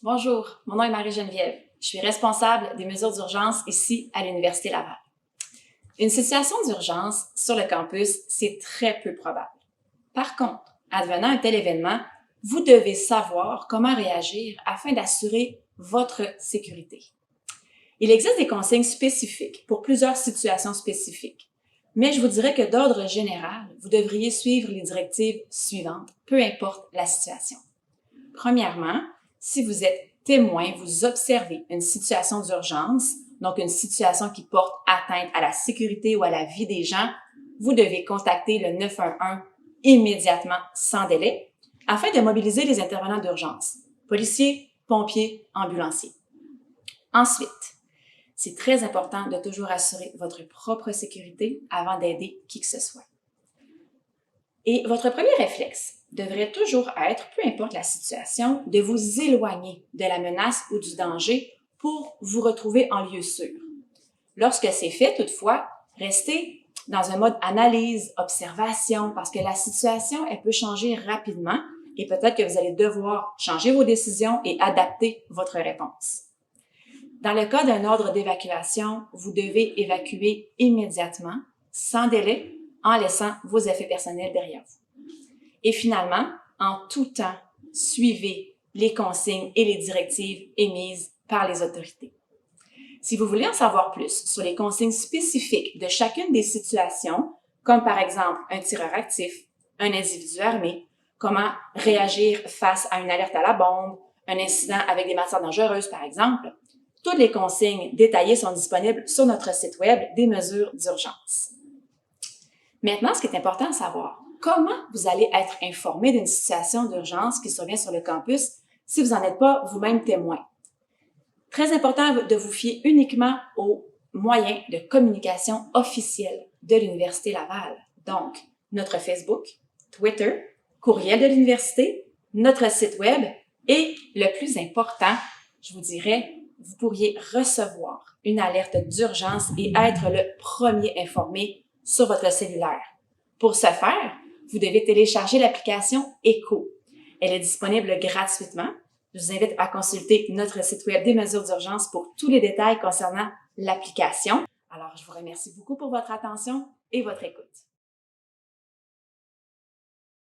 Bonjour, mon nom est Marie-Geneviève. Je suis responsable des mesures d'urgence ici à l'Université Laval. Une situation d'urgence sur le campus, c'est très peu probable. Par contre, advenant un tel événement, vous devez savoir comment réagir afin d'assurer votre sécurité. Il existe des consignes spécifiques pour plusieurs situations spécifiques, mais je vous dirais que d'ordre général, vous devriez suivre les directives suivantes, peu importe la situation. Premièrement, si vous êtes témoin, vous observez une situation d'urgence, donc une situation qui porte atteinte à la sécurité ou à la vie des gens, vous devez contacter le 911 immédiatement, sans délai, afin de mobiliser les intervenants d'urgence, policiers, pompiers, ambulanciers. Ensuite, c'est très important de toujours assurer votre propre sécurité avant d'aider qui que ce soit. Et votre premier réflexe devrait toujours être, peu importe la situation, de vous éloigner de la menace ou du danger pour vous retrouver en lieu sûr. Lorsque c'est fait, toutefois, restez dans un mode analyse, observation, parce que la situation, elle peut changer rapidement et peut-être que vous allez devoir changer vos décisions et adapter votre réponse. Dans le cas d'un ordre d'évacuation, vous devez évacuer immédiatement, sans délai, en laissant vos effets personnels derrière vous. Et finalement, en tout temps, suivez les consignes et les directives émises par les autorités. Si vous voulez en savoir plus sur les consignes spécifiques de chacune des situations, comme par exemple un tireur actif, un individu armé, comment réagir face à une alerte à la bombe, un incident avec des matières dangereuses par exemple, toutes les consignes détaillées sont disponibles sur notre site web des mesures d'urgence. Maintenant, ce qui est important à savoir, comment vous allez être informé d'une situation d'urgence qui survient sur le campus si vous n'en êtes pas vous-même témoin. Très important de vous fier uniquement aux moyens de communication officiels de l'Université Laval. Donc, notre Facebook, Twitter, courriel de l'université, notre site web et, le plus important, je vous dirais, vous pourriez recevoir une alerte d'urgence et être le premier informé sur votre cellulaire. Pour ce faire, vous devez télécharger l'application ECHO. Elle est disponible gratuitement. Je vous invite à consulter notre site web des mesures d'urgence pour tous les détails concernant l'application. Alors, je vous remercie beaucoup pour votre attention et votre écoute.